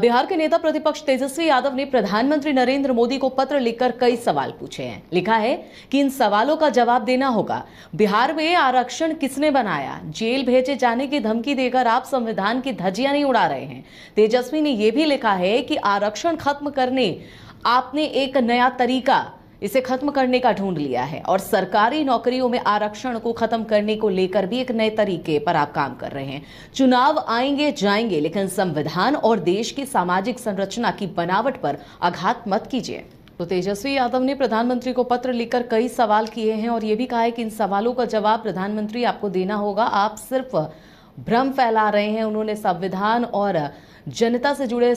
बिहार के नेता प्रतिपक्ष तेजस्वी यादव ने प्रधानमंत्री नरेंद्र मोदी को पत्र लिखकर कई सवाल पूछे हैं। लिखा है कि इन सवालों का जवाब देना होगा। बिहार में आरक्षण किसने बनाया? जेल भेजे जाने की धमकी देकर आप संविधान की धज्जियां नहीं उड़ा रहे हैं। तेजस्वी ने यह भी लिखा है कि आरक्षण खत्म करने आपने एक नया तरीका इसे खत्म करने का ढूंढ लिया है और सरकारी नौकरियों में आरक्षण को खत्म करने को लेकर भी एक नए तरीके पर आप काम कर रहे हैं। चुनाव आएंगे जाएंगे, लेकिन संविधान और देश की सामाजिक संरचना की बनावट पर आघात मत कीजिए। तो तेजस्वी यादव ने प्रधानमंत्री को पत्र लिखकर कई सवाल किए हैं और यह भी कहा है कि इन सवालों का जवाब प्रधानमंत्री आपको देना होगा। आप सिर्फ भ्रम फैला रहे हैं। उन्होंने संविधान और जनता से जुड़े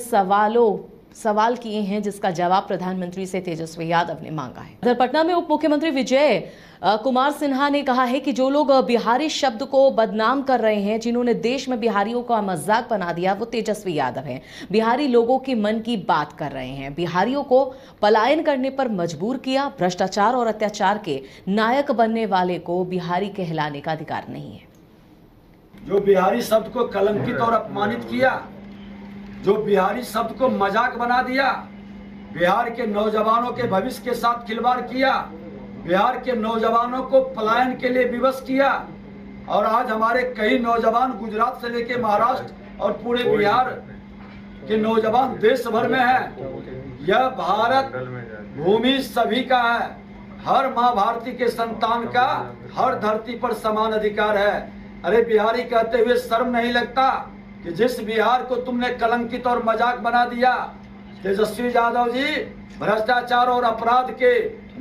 सवाल किए हैं, जिसका जवाब प्रधानमंत्री से तेजस्वी यादव ने मांगा है। इधर पटना में उप मुख्यमंत्री विजय कुमार सिन्हा ने कहा है कि जो लोग बिहारी शब्द को बदनाम कर रहे हैं, जिन्होंने देश में बिहारियों का मजाक बना दिया, वो तेजस्वी यादव हैं। बिहारी लोगों के मन की बात कर रहे हैं। बिहारियों को पलायन करने पर मजबूर किया। भ्रष्टाचार और अत्याचार के नायक बनने वाले को बिहारी कहलाने का अधिकार नहीं है। जो बिहारी शब्द को कलंकित और अपमानित किया, जो बिहारी शब्द को मजाक बना दिया, बिहार के नौजवानों के भविष्य के साथ खिलवाड़ किया, बिहार के नौजवानों को पलायन के लिए विवश किया और आज हमारे कई नौजवान गुजरात से लेकर महाराष्ट्र और पूरे बिहार के नौजवान देश भर में हैं। यह भारत भूमि सभी का है। हर माँ भारती के संतान का हर धरती पर समान अधिकार है। अरे बिहारी कहते हुए शर्म नहीं लगता कि जिस बिहार को तुमने कलंकित और मजाक बना दिया? तेजस्वी यादव जी, भ्रष्टाचार और अपराध के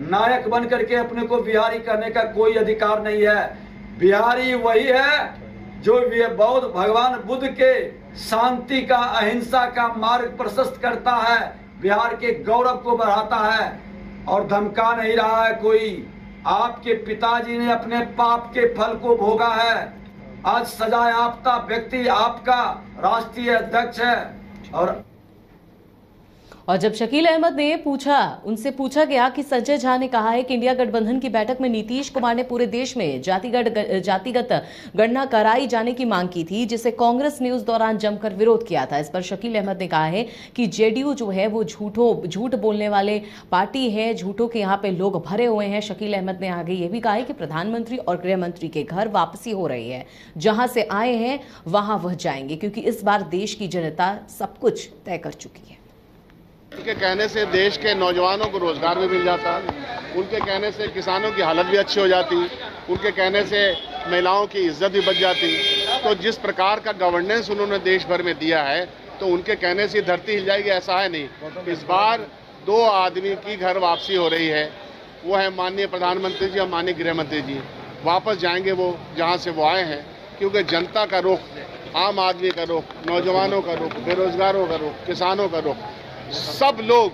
नायक बन करके अपने को बिहारी कहने का कोई अधिकार नहीं है। बिहारी वही है जो बौद्ध भगवान बुद्ध के शांति का, अहिंसा का मार्ग प्रशस्त करता है, बिहार के गौरव को बढ़ाता है और धमका नहीं रहा है कोई। आपके पिताजी ने अपने पाप के फल को भोगा है। आज सजायाफ्ता व्यक्ति आपका राष्ट्रीय अध्यक्ष है। और जब शकील अहमद ने उनसे पूछा गया कि संजय झा ने कहा है कि इंडिया गठबंधन की बैठक में नीतीश कुमार ने पूरे देश में जातिगत गणना कराई जाने की मांग की थी, जिसे कांग्रेस ने उस दौरान जमकर विरोध किया था। इस पर शकील अहमद ने कहा है कि जेडीयू जो है वो झूठ बोलने वाले पार्टी है, झूठों के यहाँ पे लोग भरे हुए हैं। शकील अहमद ने आगे ये भी कहा है कि प्रधानमंत्री और गृह मंत्री के घर वापसी हो रही है। जहां से आए हैं वहां वह जाएंगे, क्योंकि इस बार देश की जनता सब कुछ तय कर चुकी है। उनके कहने से देश के नौजवानों को रोजगार भी मिल जाता, उनके कहने से किसानों की हालत भी अच्छी हो जाती, उनके कहने से महिलाओं की इज्जत भी बच जाती। तो जिस प्रकार का गवर्नेंस उन्होंने देश भर में दिया है, तो उनके कहने से धरती हिल जाएगी ऐसा है नहीं। इस बार 2 आदमी की घर वापसी हो रही है। वो है माननीय प्रधानमंत्री जी और माननीय गृह मंत्री जी। वापस जाएंगे वो जहाँ से वो आए हैं, क्योंकि जनता का रुख, आम आदमी का रुख, नौजवानों का रुख, बेरोजगारों का रुख, किसानों का रुख, सब लोग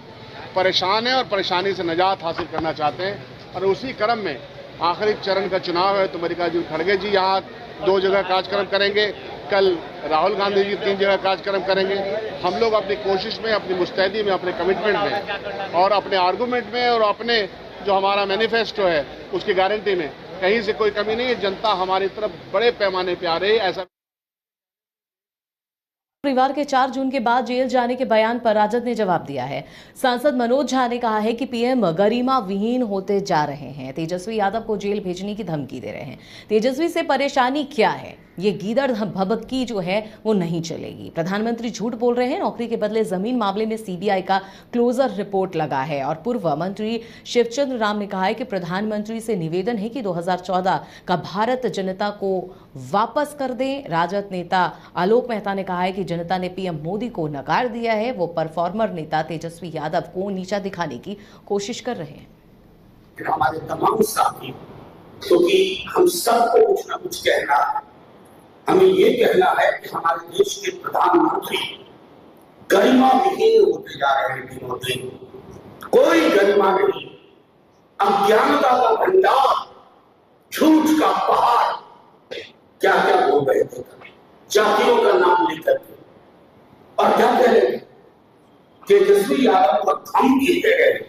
परेशान हैं और परेशानी से निजात हासिल करना चाहते हैं। और उसी क्रम में आखिरी चरण का चुनाव है, तो मल्लिकार्जुन खड़गे जी यहाँ 2 जगह कार्यक्रम करेंगे, कल राहुल गांधी जी 3 जगह कार्यक्रम करेंगे। हम लोग अपनी कोशिश में, अपनी मुस्तैदी में, अपने कमिटमेंट में और अपने आर्गूमेंट में और अपने जो हमारा मैनिफेस्टो है उसकी गारंटी में कहीं से कोई कमी नहीं है। जनता हमारी तरफ बड़े पैमाने पर आ रही है। ऐसा परिवार के 4 जून के बाद जेल जाने के बयान पर राजद ने जवाब दिया है। सांसद मनोज झा ने कहा है कि पीएम गरिमा विहीन होते जा रहे हैं, तेजस्वी यादव को जेल भेजने की धमकी दे रहे हैं। तेजस्वी से परेशानी क्या है? ये गीदड़ भभक्की जो है वो नहीं चलेगी। प्रधानमंत्री झूठ बोल रहे हैं। नौकरी के बदले जमीन मामले में सीबीआई का क्लोजर रिपोर्ट लगा है। और पूर्व मंत्री शिवचंद्र राम ने कहा है कि प्रधानमंत्री से निवेदन है कि 2014 का भारत जनता को वापस कर दें। राजद नेता आलोक मेहता ने कहा है कि जनता ने पीएम मोदी को नकार दिया है। वो परफॉर्मर नेता तेजस्वी यादव को नीचा दिखाने की कोशिश कर रहे हैं। हमारे तमाम साथी, क्योंकि हम सबको कुछ न कुछ कहना है। हमें ये कहना है कि हमारे देश के प्रधानमंत्री गरिमा विहीन होते जा रहे हैं दिनों दिन। कोई गरिमा नहीं, अज्ञानता का भंडार, झूठ का पहाड़, क्या क्या बोल रहे थे, जातियों का नाम लेकर के। और क्या कह रहे थे? तेजस्वी यादव को धमकी दे रहे थे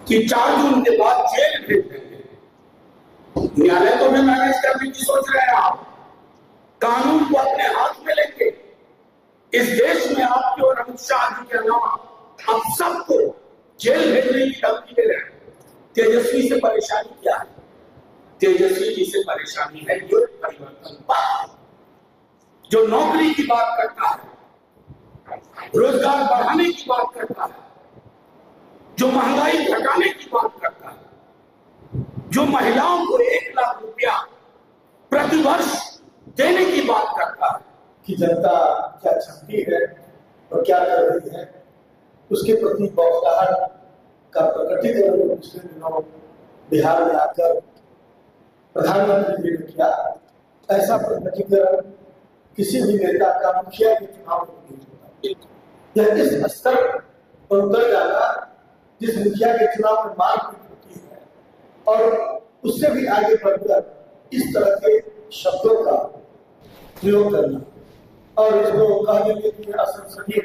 कि 4 जून के बाद जेल भेज देंगे। न्यायालय को भी मैनेज करने की सोच रहे हैं आप, कानून को अपने हाथ में लेंगे। इस देश में आपके और अमित शाह जी के अलावा हम सबको जेल भेजने की धमकी दे रहे हैं। तेजस्वी से परेशानी क्या है? तेजस्वी जी से परेशानी है जो परिवर्तन पार्टी, जो नौकरी की बात करता है, रोजगार बढ़ाने की बात करता है, जो महंगाई घटाने की बात करता है, जो महिलाओं को 1 लाख रुपया प्रतिवर्ष देने की बात करता है कि जनता क्या चाहती है और क्या कर रही है, उसके प्रति बौखलाहट का प्रकटीकरण पिछले दिनों बिहार में आकर प्रधानमंत्री जी ने किया। ऐसा प्रकटीकरण किसी भी नेता का मुखिया के चुनाव में नहीं होता। यह इस स्तर पर उतर जाना जिस मुखिया के चुनाव में मारपीट होती है और उससे भी आगे बढ़कर इस तरह के शब्दों का प्रयोग करना और इसको कह देंगे कि असंसदीय